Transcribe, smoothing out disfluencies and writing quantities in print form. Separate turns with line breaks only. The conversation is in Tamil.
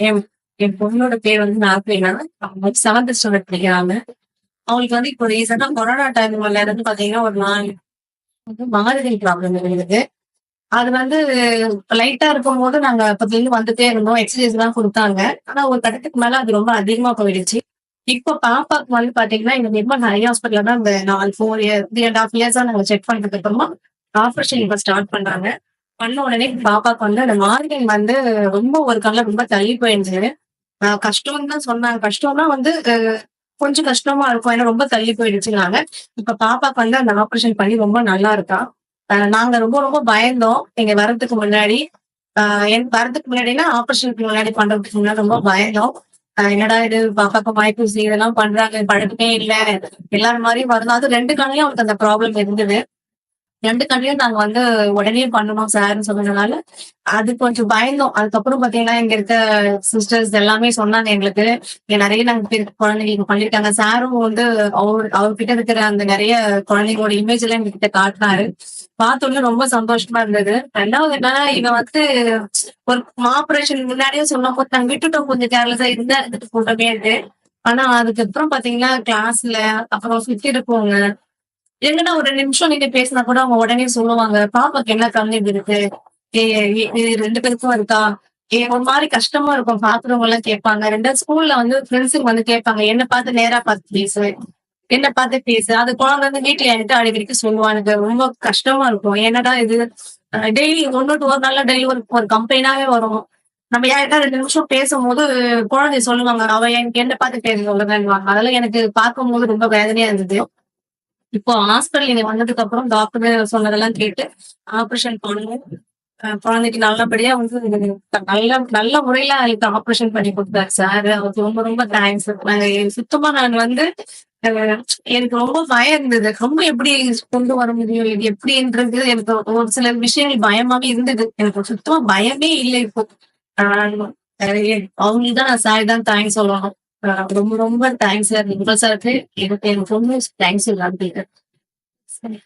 என் என் பொண்ணோட பேர் வந்து நாகரீனா. அவங்க 7த் ஸ்டாண்டர்ட் படிக்கிறாங்க. அவங்களுக்கு வந்து இப்போ ரீசென்ட்டா கொரோனா டைம்ல இருந்து பார்த்தீங்கன்னா, ஒரு நாள் வந்து மார்கழி ப்ராப்ளம் இருந்தது. அது வந்து லைட்டா இருக்கும்போது நாங்க அப்பத்துலருந்து வந்துட்டே இருந்தோம். எக்ஸர்சைஸ்லாம் குடுத்தாங்க. ஆனா ஒரு கட்டத்துக்கு மேல அது ரொம்ப அதிகமா போயிடுச்சு. இப்போ பாப்பாக்கு வந்து பார்த்தீங்கன்னா, எங்க நிர்மல் ஐ ஹாஸ்பிட்டல்ல தான் இந்த 4 இயர் 3 1/2 இயர்ஸா நாங்க செக் பண்ணதுக்கு அப்புறமா ஆப்ரேஷன் இப்ப ஸ்டார்ட் பண்ணாங்க. பண்ண உடனே பாப்பாக்கு வந்து அந்த மார்பின் வந்து ரொம்ப ஒரு கல்ல ரொம்ப தள்ளி போயிருந்துச்சு. கஷ்டம்னு தான் சொன்னாங்க. கஷ்டம்னா வந்து கொஞ்சம் கஷ்டமா இருக்கும். ஏன்னா ரொம்ப தள்ளி போயிடுச்சுனாங்க. இப்ப பாப்பாக்கு வந்து அந்த ஆப்ரேஷன் பண்ணி ரொம்ப நல்லா இருக்கா. நாங்க ரொம்ப ரொம்ப பயந்தோம். எங்க வரதுக்கு முன்னாடி. அ எனக்கு வரதுக்கு முன்னாடின்னா, ஆப்ரேஷனுக்கு முன்னாடி பண்றதுக்கு முன்னாடி ரொம்ப பயந்தோம். என்னடா இது பாப்பாக்கு மயக்கூசி இதெல்லாம் பண்றாங்க. பழக்கமே இல்ல. எல்லார் மாரியும் வரணும். அதுவும் 2 கண்லயும் அவளுக்கு அந்த ப்ராப்ளம் இருந்தது. 2 கண்லயும் நாங்க வந்து உடனே பண்ணணும் சார்ன்னு சொன்னதுனால, அது கொஞ்சம் பயந்தோம். அதுக்கப்புறம் பார்த்தீங்கன்னா, இங்க இருக்க சிஸ்டர்ஸ் எல்லாமே சொன்னாங்க எங்களுக்கு. இங்க நெறைய நாங்க குழந்தைங்களுக்கு பண்ணியிருக்காங்க. சாரும் வந்து அவர்கிட்ட இருக்கிற அந்த நெறைய குழந்தைங்களோட இமேஜ் எல்லாம் எங்ககிட்ட காட்டுனாரு. பார்த்தோனே ரொம்ப சந்தோஷமா இருந்தது. 2வது என்னன்னா, இவ வந்து ஒரு ஆப்பரேஷன் முன்னாடியே சொன்னபோது நாங்க விட்டுட்டோம் கொஞ்சம் கேர்லெஸ்ஸா இருந்தா இருந்துட்டு போட்டோமேன்ட்டு. ஆனா அதுக்கப்புறம் பார்த்தீங்கன்னா, கிளாஸ்ல அப்புறம் சுத்தி இருக்கவங்க என்னன்னா ஒரு 2 நிமிஷம் நீங்க பேசினா கூட அவங்க உடனே சொல்லுவாங்க. பாப்பாக்கு என்ன கண்ணு இது இருக்கு? ஏ இது 2 பேருக்கும் இருக்கா? ஒரு மாரி கஷ்டமா இருக்கும். பாக்குறவங்க எல்லாம் கேட்பாங்க. 2வது ஸ்கூல்ல வந்து ஃப்ரெண்ட்ஸுங்க வந்து கேட்பாங்க. என்ன பார்த்து நேரா பார்த்து பேசு. என்ன பார்த்து பேசு. அது குழந்தை வந்து வீட்ல என்கிட்ட அடிக்கடிக்கு சொல்லுவா. எனக்கு ரொம்ப கஷ்டமா இருக்கும். என்னடா இது டெய்லி ஒண்ணு விட்டு ஒரு நாள்ல டெய்லி ஒரு ஒரு கம்ப்ளைண்டாவே வரும். நம்ம யார்கிட்ட 2 நிமிஷம் பேசும்போது குழந்தை சொல்லுவாங்க. அவ எனக்கு என்ன பார்த்து பேச சொல்லுங்கன்னுவாங்க. அதெல்லாம் எனக்கு பார்க்கும்போது ரொம்ப வேதனையா இருந்தது. இப்போ ஹாஸ்பிட்டல் நீங்க வந்ததுக்கு அப்புறம் டாக்டர் சொன்னதெல்லாம் கேட்டு ஆப்ரேஷன் பண்ணோம். குழந்தைக்கு நல்லபடியா வந்து நல்ல நல்ல முறையில எனக்கு ஆப்ரேஷன் பண்ணி குடுத்தாரு சார். அவருக்கு ரொம்ப ரொம்ப தேங்க்ஸ். சுத்தமா நான் வந்து அ எனக்கு ரொம்ப பயம் இருந்தது. ரொம்ப எப்படி கொண்டு வர முடியும்? இது எப்படின்றது எனக்கு ஒரு சில விஷயங்கள் பயமாவே இருந்தது. எனக்கு சுத்தமா பயமே இல்ல இப்போ. அ அ அவங்களுக்கு தான் நான் சார் தான் தேங்க்ஸ் சொல்லணும். ரொம்ப ரொம்ப தேங்க்ஸ் சார். உங்க சாருக்கு எனக்கு என் பொண்ணு தேங்க்ஸ் சொல்லான்னு கேட்டேன். சரி.